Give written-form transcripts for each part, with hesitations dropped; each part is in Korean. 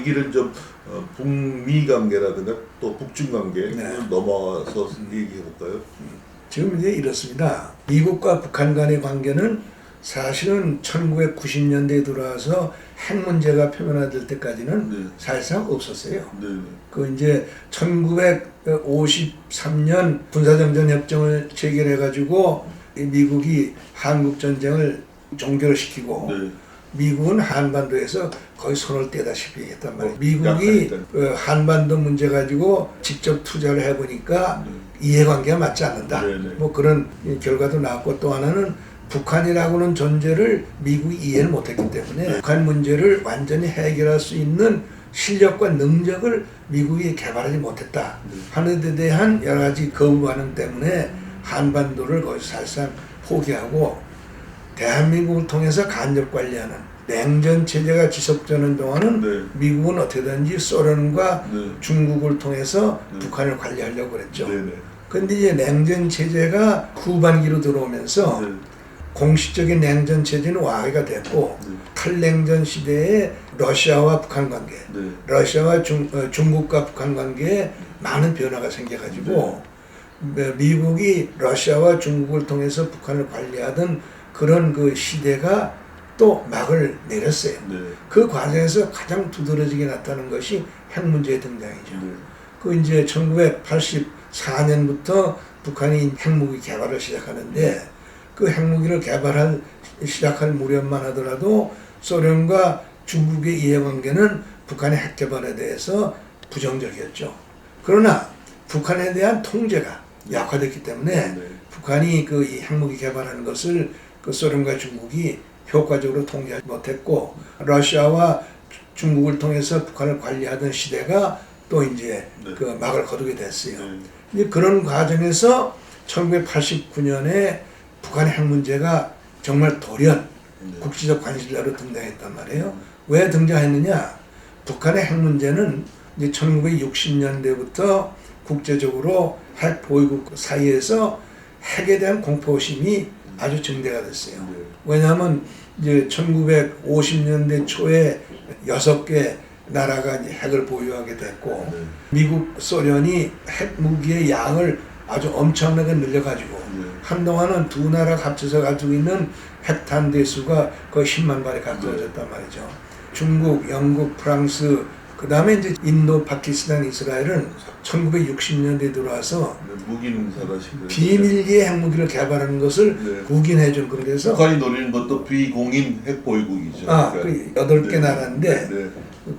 위기를 좀 북미 관계라든가 또 북중 관계 넘어와서 얘기해 볼까요? 지금 이제 이렇습니다. 미국과 북한 간의 관계는 사실은 1990년대에 들어와서 핵 문제가 표면화될 때까지는 사실상 없었어요. 그 이제 1953년 군사정전 협정을 체결해가지고 미국이 한국 전쟁을 종결을 시키고 미국은 한반도에서 거의 손을 떼다시피 했단 말이에요. 미국이 한반도 문제 가지고 직접 투자를 해보니까 이해관계가 맞지 않는다. 뭐 그런 결과도 나왔고, 또 하나는 북한이라고는 존재를 미국이 이해를 못했기 때문에 북한 문제를 완전히 해결할 수 있는 실력과 능력을 미국이 개발하지 못했다 하는 데 대한 여러 가지 거부 반응 때문에 한반도를 거의 사실상 포기하고 대한민국을 통해서 간접 관리하는 냉전 체제가 지속되는 동안은 미국은 어떻게든지 소련과 중국을 통해서 북한을 관리하려고 그랬죠. 그런데 이제 냉전 체제가 후반기로 들어오면서 공식적인 냉전 체제는 와해가 됐고 탈냉전 시대에 러시아와 북한 관계, 러시아와 중국과 북한 관계에 많은 변화가 생겨가지고 미국이 러시아와 중국을 통해서 북한을 관리하던 그런 그 시대가 또 막을 내렸어요. 그 과정에서 가장 두드러지게 나타난 것이 핵 문제의 등장이죠. 그 이제 1984년부터 북한이 핵무기 개발을 시작하는데 그 핵무기를 시작할 무렵만 하더라도 소련과 중국의 이해관계는 북한의 핵 개발에 대해서 부정적이었죠. 그러나 북한에 대한 통제가 약화됐기 때문에 북한이 그 이 핵무기 개발하는 것을 그 소련과 중국이 효과적으로 통제하지 못했고, 러시아와 중국을 통해서 북한을 관리하던 시대가 또 이제 그 막을 거두게 됐어요. 이제 그런 과정에서 1989년에 북한의 핵 문제가 정말 돌연 국제적 관심사로 등장했단 말이에요. 왜 등장했느냐? 북한의 핵 문제는 이제 1960년대부터 국제적으로 핵 보유국 사이에서 핵에 대한 공포심이 아주 증대가 됐어요. 왜냐하면 이제 1950년대 초에 6개 나라가 이제 핵을 보유하게 됐고, 미국, 소련이 핵 무기의 양을 아주 엄청나게 늘려가지고 한동안은 두 나라가 합쳐서 가지고 있는 핵탄 대수가 거의 10만 발에 가까워졌단 말이죠. 중국, 영국, 프랑스, 그 다음에 이제 인도, 파키스탄, 이스라엘은 1960년대에 들어와서 비밀리에 핵무기를 개발하는 것을 구긴해준 그런 데서 북한이 노리는 것도 비공인 핵보유국이죠. 그 8개 나라인데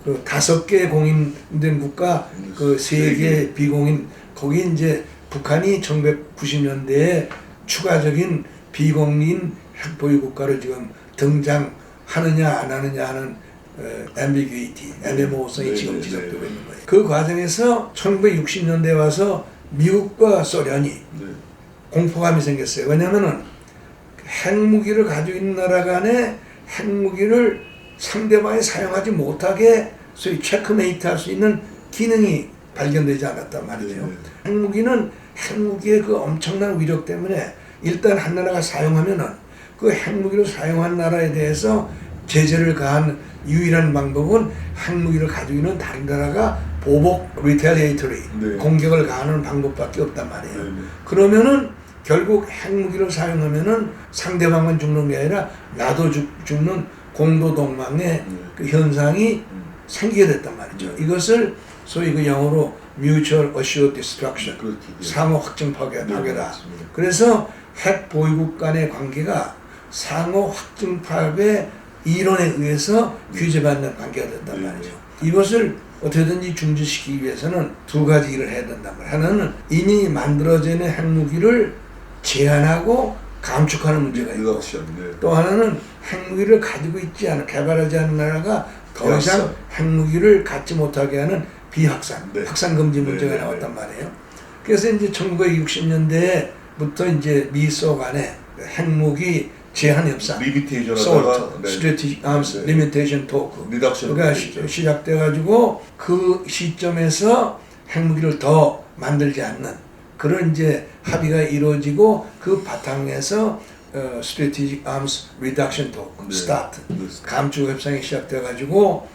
그 5개 공인된 국가, 그 3개 비공인, 거기 이제 북한이 1990년대에 추가적인 비공인 핵보유 국가를 지금 등장하느냐 안 하느냐 하는 ambiguity, 애매모호성이 지금 지속되고 있는 거예요. 그 과정에서 1960년대에 와서 미국과 소련이 공포감이 생겼어요. 왜냐하면 핵무기를 가지고 있는 나라 간에 핵무기를 상대방이 사용하지 못하게 소위 체크메이트 할 수 있는 기능이 발견되지 않았단 말이죠. 핵무기는 핵무기의 그 엄청난 위력 때문에 일단 한 나라가 사용하면은 그 핵무기를 사용한 나라에 대해서 제재를 가한 유일한 방법은 핵무기를 가지고 있는 다른 나라가 보복 retaliatory 공격을 가하는 방법밖에 없단 말이에요. 그러면은 결국 핵무기를 사용하면은 상대방만 죽는 게 아니라 나도 죽는 공도동망의 그 현상이 생기게 됐단 말이죠. 이것을 소위 그 영어로 mutual assured destruction, 상호 확증 파괴다. 그래서 핵 보유국 간의 관계가 상호 확증 파괴 이론에 의해서 규제받는 관계가 된단 말이죠. 이것을 어떻게든지 중지시키기 위해서는 두 가지 일을 해야 된단 말이에요. 하나는 이미 만들어지는 핵무기를 제한하고 감축하는 문제가 있고, 또 하나는 핵무기를 가지고 있지 않은, 개발하지 않은 나라가 더 이상 핵무기를 갖지 못하게 하는 비확산, 확산금지 문제가 나왔단 말이에요. 그래서 이제 1960년대부터 이제 미소 간에 핵무기 제한 협상, Strategic Arms Limitation Talk가 시작돼가지고 그 시점에서 핵무기를 더 만들지 않는 그런 이제 합의가 이루어지고, 그 바탕에서 Strategic Arms Reduction Talk, START 감축 협상이 시작돼가지고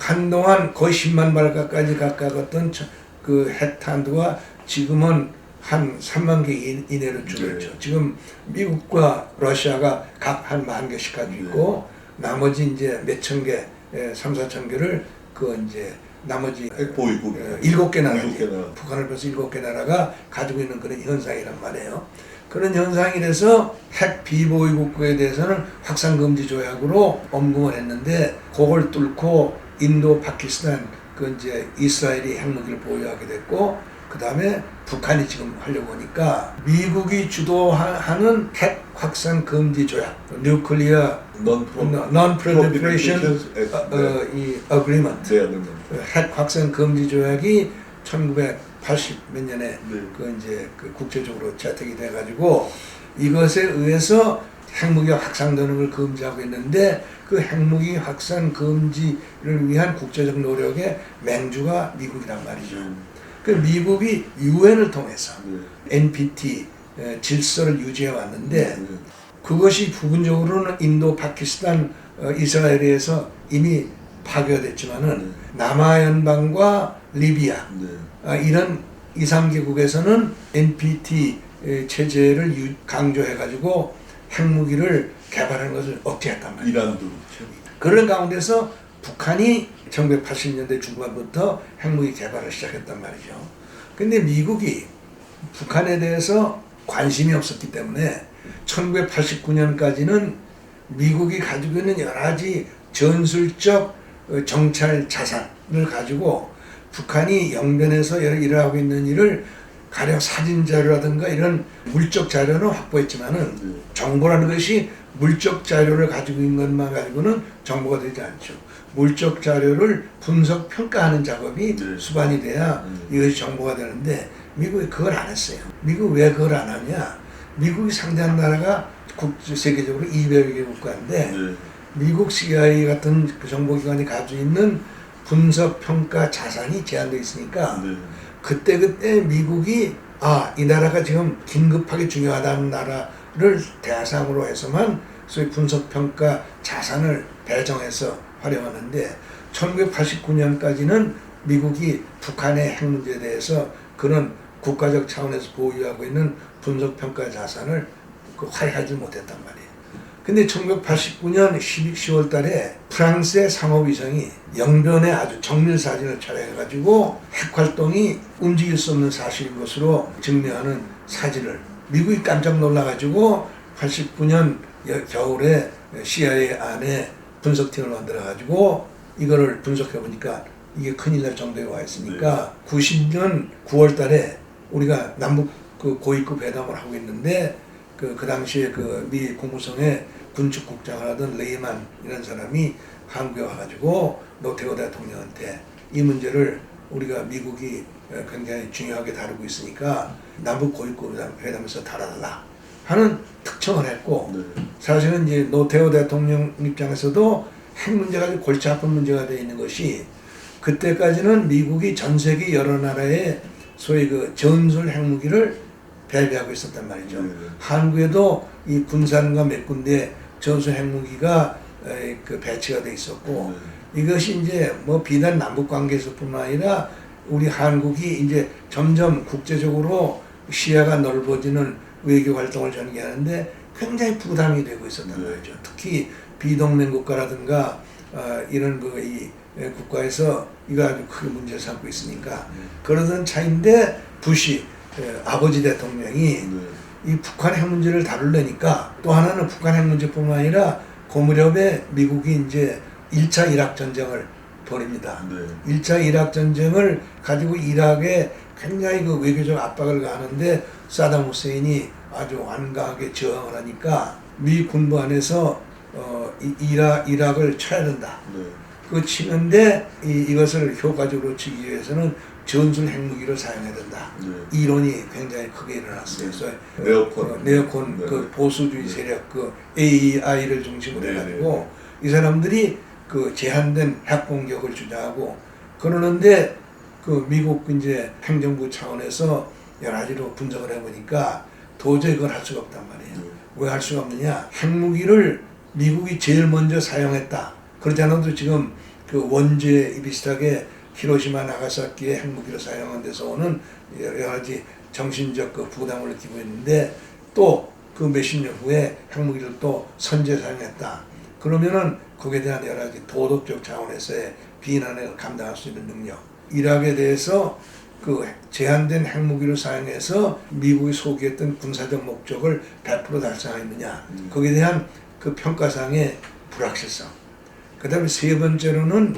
한동안 거의 10만 발까지 가까웠던 그 핵탄두가 지금은 한 3만 개 이내로 줄었죠. 지금 미국과 러시아가 각 한 10,000개씩 가지고 있고 나머지 이제 몇천 개, 3, 4천 개를 그 이제 나머지 핵보유국 7개 나라, 북한을 벌써 7개 나라가 가지고 있는 그런 현상이란 말이에요. 그런 현상이라서 핵 비보유국에 대해서는 확산금지 조약으로 엄금을 했는데 그걸 뚫고 인도, 파키스탄, 그 이제 이스라엘이 핵무기를 보유하게 됐고 그 다음에 북한이 지금 하려고 하니까 미국이 주도하는 핵 확산 금지 조약, 뉴클리어 Non-Proliferation Agreement, 핵 확산 금지 조약이 1980 몇 년에 그 이제 그 국제적으로 채택이 돼가지고 이것에 의해서 핵무기가 확산되는 걸 금지하고 있는데 그 핵무기 확산 금지를 위한 국제적 노력의 맹주가 미국이란 말이죠. 그 미국이 유엔을 통해서 NPT 질서를 유지해 왔는데 그것이 부분적으로는 인도, 파키스탄, 이스라엘에서 이미 파괴됐지만은 남아연방과 리비아 이런 2, 3개국에서는 NPT 체제를 강조해가지고 핵무기를 개발하는 것을 억제했단 말이에요. 이란도 그렇죠. 그런 가운데서 북한이 1980년대 중반부터 핵무기 개발을 시작했단 말이죠. 근데 미국이 북한에 대해서 관심이 없었기 때문에 1989년까지는 미국이 가지고 있는 여러 가지 전술적 정찰 자산을 가지고 북한이 영변에서 일하고 있는 일을 가령 사진 자료라든가 이런 물적 자료는 확보했지만은 정보라는 것이 물적 자료를 가지고 있는 것만 가지고는 정보가 되지 않죠. 물적 자료를 분석 평가하는 작업이 수반이 돼야 이것이 정보가 되는데 미국이 그걸 안 했어요. 미국 왜 그걸 안 하냐? 미국이 상대한 나라가 세계적으로 200여 개 국가인데 미국 CIA 같은 그 정보기관이 가지고 있는 분석 평가 자산이 제한되어 있으니까 그때 미국이 이 나라가 지금 긴급하게 중요하다는 나라를 대상으로 해서만 소위 분석평가 자산을 배정해서 활용하는데 1989년까지는 미국이 북한의 핵 문제에 대해서 그런 국가적 차원에서 보유하고 있는 분석평가 자산을 활용하지 못했단 말이에요. 근데 1989년 10월 달에 프랑스의 상업위성이 영변에 아주 정밀 사진을 촬영해가지고 핵활동이 움직일 수 없는 사실인 것으로 증명하는 사진을 미국이 깜짝 놀라가지고 89년 겨울에 CIA 안에 분석팀을 만들어가지고 이거를 분석해보니까 이게 큰일 날 정도에 와 있으니까 90년 9월 달에 우리가 남북 그 고위급 회담을 하고 있는데 그 당시에 그 미 국무성의 군축국장을 하던 레이만 이라는 사람이 한국에 와가지고 노태우 대통령한테 이 문제를 우리가 미국이 굉장히 중요하게 다루고 있으니까 남북 고위급 회담에서 다뤄달라 하는 특청을 했고 사실은 이제 노태우 대통령 입장에서도 핵 문제가 골치 아픈 문제가 되어 있는 것이 그때까지는 미국이 전 세계 여러 나라에 소위 그 전술 핵무기를 배배하고 있었단 말이죠. 한국에도 이 군산과 몇 군데 전술 핵무기가 그 배치가 돼 있었고 이것이 이제 뭐 비단 남북 관계에서뿐만 아니라 우리 한국이 이제 점점 국제적으로 시야가 넓어지는 외교 활동을 전개하는데 굉장히 부담이 되고 있었단 말이죠. 특히 비동맹 국가라든가 이런 이 국가에서 이거 아주 크게 문제를 삼고 있으니까 그러던 차인데 부시 아버지 대통령이 이 북한 핵 문제를 다루려니까 또 하나는 북한 핵 문제뿐만 아니라 그 무렵에 미국이 이제 1차 이락 전쟁을 벌입니다. 1차 이락 전쟁을 가지고 이락에 굉장히 그 외교적 압박을 가하는데 사담 후세인이 아주 완강하게 저항을 하니까 미 군부 안에서 이락을 쳐야 된다. 그 치는데 이것을 효과적으로 치기 위해서는 전술 핵무기를 사용해야 된다. 이론이 굉장히 크게 일어났어요. 그래서 네오콘 그 보수주의 세력 그 AI를 중심으로 해가지고 이 사람들이 그 제한된 핵 공격을 주장하고 그러는데 그 미국 이제 행정부 차원에서 여러 가지로 분석을 해보니까 도저히 그걸 할 수가 없단 말이에요. 왜 할 수가 없느냐? 핵무기를 미국이 제일 먼저 사용했다. 그렇지 않아도 지금 그 원죄 비슷하게 히로시마 나가사키의 핵무기를 사용한 데서 오는 여러 가지 정신적 그 부담을 느끼고 있는데 또 그 몇십 년 후에 핵무기를 또 선제 사용했다. 그러면은 거기에 대한 여러 가지 도덕적 차원에서의 비난을 감당할 수 있는 능력. 이락에 대해서 그 제한된 핵무기를 사용해서 미국이 소기했던 군사적 목적을 100% 달성했느냐. 거기에 대한 그 평가상의 불확실성. 그 다음에 세 번째로는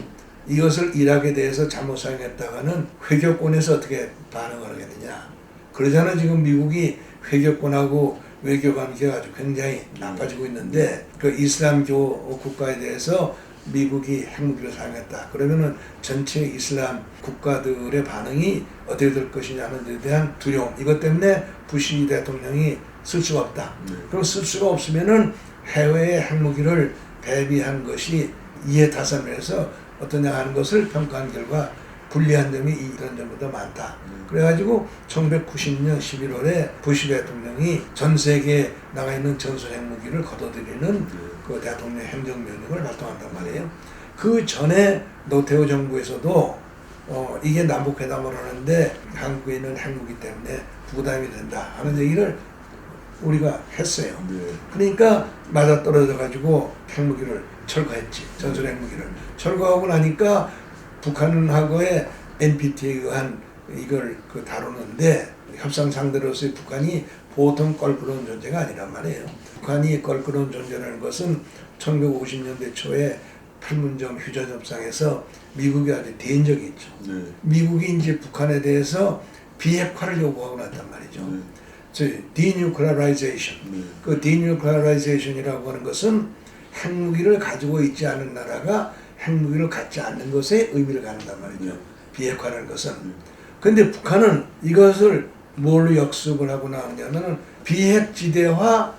이것을 이락에 대해서 잘못 사용했다가는 회교권에서 어떻게 반응을 하겠느냐. 그러잖아 지금 미국이 회교권하고 외교관계가 아주 굉장히 나빠지고 있는데 그 이슬람교 국가에 대해서 미국이 핵무기를 사용했다. 그러면은 전체 이슬람 국가들의 반응이 어떻게 될 것이냐는 데 대한 두려움. 이것 때문에 부시 대통령이 쓸 수가 없다. 그럼 쓸 수가 없으면은 해외에 핵무기를 배비한 것이 이해타산에서 어떠냐 하는 것을 평가한 결과 불리한 점이 이런 점보다 많다. 그래가지고 1990년 11월에 부시 대통령이 전 세계에 나가 있는 전술 핵무기를 걷어들이는 그 대통령 행정명령을 발동한단 말이에요. 그 전에 노태우 정부에서도 이게 남북회담을 하는데 한국에 있는 핵무기 때문에 부담이 된다 하는 얘기를 우리가 했어요. 그러니까 맞아떨어져가지고 핵무기를 철거했지. 전술 핵무기를. 철거하고 나니까 북한하고의 NPT에 의한 이걸 그 다루는데 협상 상대로서의 북한이 보통 껄끄러운 존재가 아니란 말이에요. 북한이 껄끄러운 존재라는 것은 1950년대 초에 판문점 휴전 협상에서 미국이 아주 대인 적이 있죠. 미국이 이제 북한에 대해서 비핵화를 요구하고 났단 말이죠. denuclearization. 그 denuclearization이라고 하는 것은 핵무기를 가지고 있지 않은 나라가 핵무기를 갖지 않는 것에 의미를 갖는단 말이죠. 비핵화라는 것은. 근데 북한은 이것을 뭘로 역습을 하고 나오냐면은 비핵지대화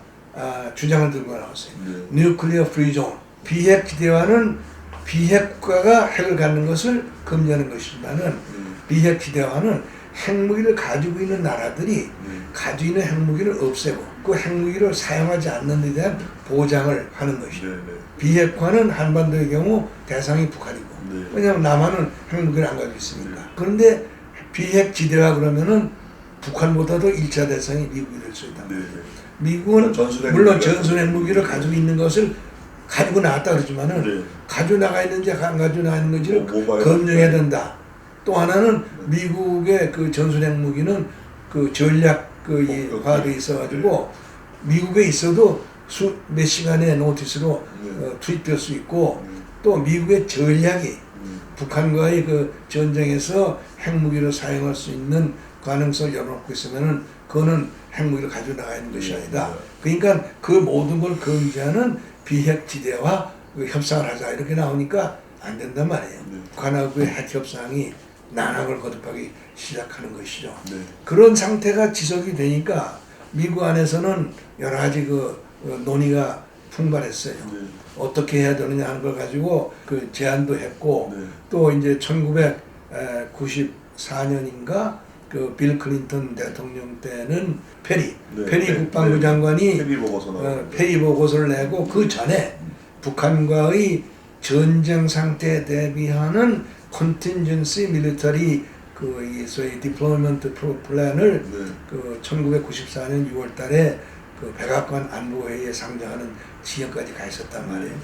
주장을 들고 나왔어요. Nuclear Free Zone. 비핵지대화는 비핵화가 핵을 갖는 것을 금지하는 것이지만은 비핵지대화는 핵무기를 가지고 있는 나라들이 가지고 있는 핵무기를 없애고 그 핵무기를 사용하지 않는 데 대한 보장을 하는 것이죠. 비핵화는 한반도의 경우 대상이 북한이고 왜냐하면 남한은 핵무기를 안 가지고 있으니까. 그런데 비핵지대화 그러면은 북한보다도 1차 대상이 미국이 될 수 있다. 미국은 물론 전술 핵무기를 가지고 있는 것을 가지고 나왔다 그러지만은 가지고 나가 있는지 안 가지고 나가 있는지를 검증해야 된다. 또 하나는 미국의 그 전술 핵무기는 그 전략 그 과도에 있어가지고 미국에 있어도 몇 시간의 노티스로 투입될 수 있고 또 미국의 전략이 북한과의 그 전쟁에서 핵무기를 사용할 수 있는 가능성을 열어놓고 있으면은 그거는 핵무기를 가지고 나가 있는 것이 아니다. 그러니까 그 모든 걸 금지하는 비핵지대와 그 협상을 하자 이렇게 나오니까 안 된단 말이에요. 북한하고의 핵협상이 난항을 거듭하기 시작하는 것이죠. 그런 상태가 지속이 되니까 미국 안에서는 여러 가지 그 논의가 풍발했어요. 어떻게 해야 되느냐 하는 걸 가지고 그 제안도 했고 또 이제 1994년인가 그 빌 클린턴 대통령 때는 페리 국방부 장관이 페리 보고서를 내고 그 전에 북한과의 전쟁 상태에 대비하는 컨틴전시 밀리터리 그 소위 디플로이먼트 플랜을 그 1994년 6월달에 그 백악관 안보회의에 상정하는 지경까지 가 있었단 말이에요.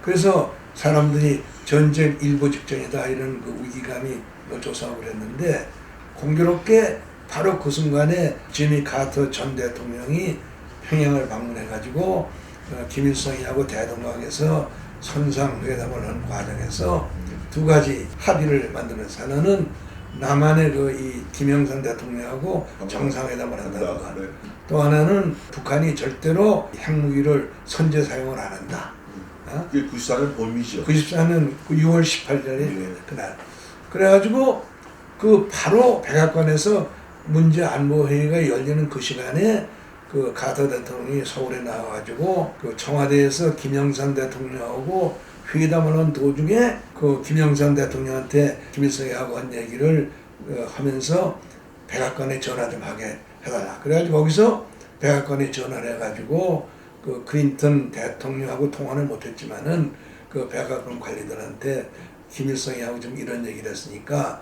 그래서 사람들이 전쟁 일보 직전이다 이런 그 위기감이 조성하고 그랬는데 공교롭게 바로 그 순간에 지미 카터 전 대통령이 평양을 방문해가지고 김일성이하고 대동강에서 선상회담을 하는 과정에서 두 가지 합의를 만들면서 하나는 남한의 그 이 김영삼 대통령하고 정상회담을 한다는 것. 또 하나는 북한이 절대로 핵무기를 선제 사용을 안 한다. 그게 94년 봄이죠. 94년 6월 18일에 그날. 그래가지고 그 바로 백악관에서 문제 안보 회의가 열리는 그 시간에 그 카터 대통령이 서울에 나와가지고 그 청와대에서 김영삼 대통령하고 회담을 한 도중에 그 김영삼 대통령한테 김일성이하고 한 얘기를 하면서 백악관에 전화 좀 하게 해달라. 그래가지고 거기서 백악관에 전화를 해가지고 그 클린턴 대통령하고 통화는 못했지만은 그 백악관 관리들한테 김일성이 하고 좀 이런 얘기를 했으니까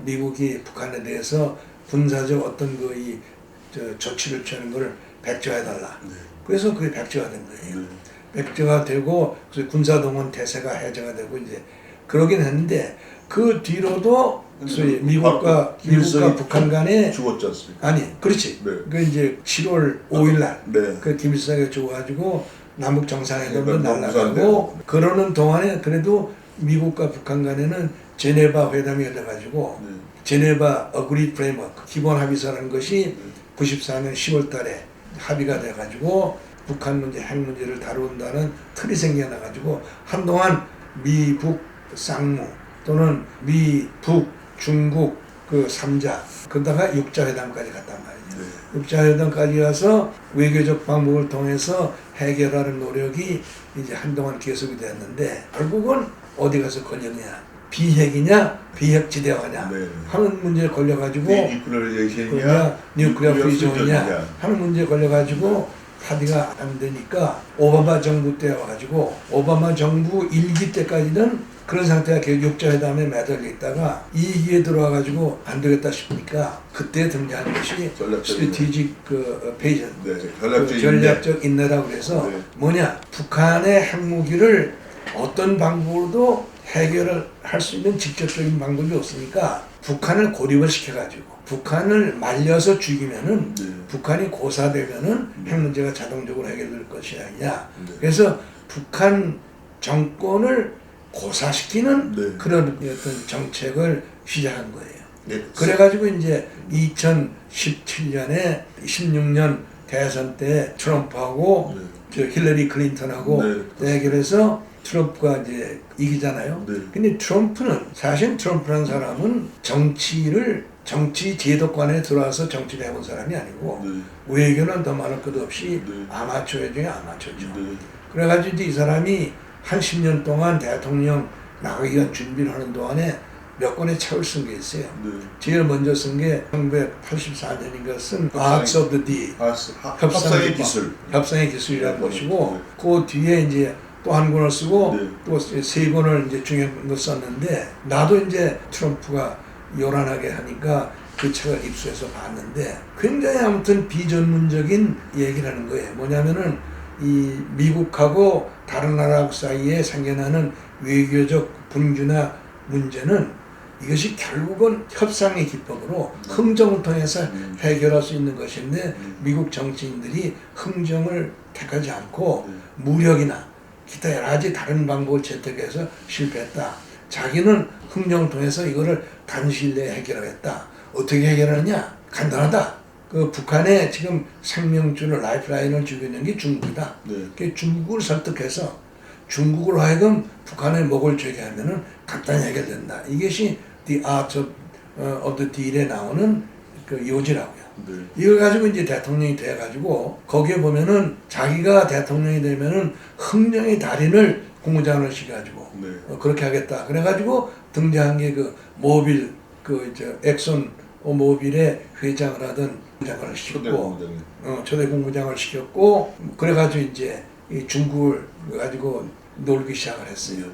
미국이 북한에 대해서 군사적 어떤 조치를 취하는 것을 백지화해달라. 네. 그래서 그게 백지화된 거예요. 네. 백지화되고 그래서 군사동원 대세가 해제가 되고 이제 그러긴 했는데 그 뒤로도 소위 미국과 북한 간에 죽었지 않습니까? 아니 그렇지. 네. 그 이제 7월 5일 날 네. 그 김일성이 죽어가지고 남북 정상회담도 네, 날아가고 그러는 동안에 그래도 미국과 북한 간에는 제네바 회담이 열려가지고 네. 제네바 어그리 프레임워크 기본 합의서라는 것이 94년 10월 달에 합의가 돼가지고 북한 문제, 핵 문제를 다룬다는 틀이 생겨나가지고 한동안 미북 쌍무 또는 미북 중국 그 3자 그러다가 6자 회담까지 갔단 말이죠. 네. 6자 회담까지 가서 외교적 방법을 통해서 해결하는 노력이 이제 한동안 계속이 됐는데 결국은 어디 가서 걸렸냐 비핵이냐 비핵지대화냐 네. 하는 문제에 걸려가지고 뉴클리어레이션이냐 뉴클리어 프리존이냐 하는 문제에 걸려가지고 합의가 안 되니까 오바마 정부 때 와가지고 오바마 정부 1기 때까지는 그런 상태가 계속 6자 회담에 매달려 있다가 2기에 들어와가지고 안 되겠다 싶으니까 그때 등장한 것이 스트래티직 베이전 네. 전략적 인내라고 그래서 네. 뭐냐 북한의 핵무기를 어떤 방법으로도 해결을 할 수 있는 직접적인 방법이 없으니까 북한을 고립을 시켜가지고 북한을 말려서 죽이면은 네. 북한이 고사되면은 핵 문제가 자동적으로 해결될 것이 아니냐. 네. 그래서 북한 정권을 고사시키는 네. 그런 어떤 정책을 시작한 거예요. 네. 그래가지고 이제 2017년에 16년 대선 때 트럼프하고 저 힐러리 클린턴하고 대결해서 트럼프가 이제 이기잖아요. 네. 근데 사실 트럼프라는 사람은 정치 제도권에 들어와서 정치를 해본 사람이 아니고 네. 외교는 더 많을 것 없이 네. 아마추어 중에 아마추어죠. 네. 그래가지고 이 사람이 한 10년 동안 대통령 나가기 위한 준비를 하는 동안에 몇 권의 책을 쓴 게 있어요. 네. 제일 먼저 쓴 게 1984년인가 쓴 Arts of the Deal, 협상의 기술. 협상의 기술이라는 네. 것이고 그 뒤에 이제 또 한 권을 쓰고 네. 또 세 권을 이제 중요한 거 썼는데 나도 이제 트럼프가 요란하게 하니까 그 책을 입수해서 봤는데 굉장히 아무튼 비전문적인 얘기를 하는 거예요. 뭐냐면은 이 미국하고 다른 나라 사이에 생겨나는 외교적 분규나 문제는 이것이 결국은 협상의 기법으로 흥정을 통해서 해결할 수 있는 것인데 미국 정치인들이 흥정을 택하지 않고 무력이나 기타 여러 가지 다른 방법을 채택해서 실패했다. 자기는 흥정을 통해서 이거를 단시일 내에 해결하겠다. 어떻게 해결하느냐? 간단하다. 그 북한에 지금 생명줄을 라이프라인을 주고 있는 게 중국이다. 네. 중국을 설득해서 중국으로 하여금 북한의 목을 죄게 하면은 간단히 해결된다. 이것이 The Art of the Deal에 나오는 그 요지라고요. 네. 이걸 가지고 이제 대통령이 돼가지고 거기에 보면은 자기가 대통령이 되면은 흥정의 달인을 국무장관을 시켜가지고 네. 그렇게 하겠다. 그래가지고 등장한 게 그 모빌 엑손 모빌의 회장을 하던 국무장관을 시켰고 초대 국무장을 시켰고 그래가지고 이제 이 중국을 가지고 놀기 시작을 했어요.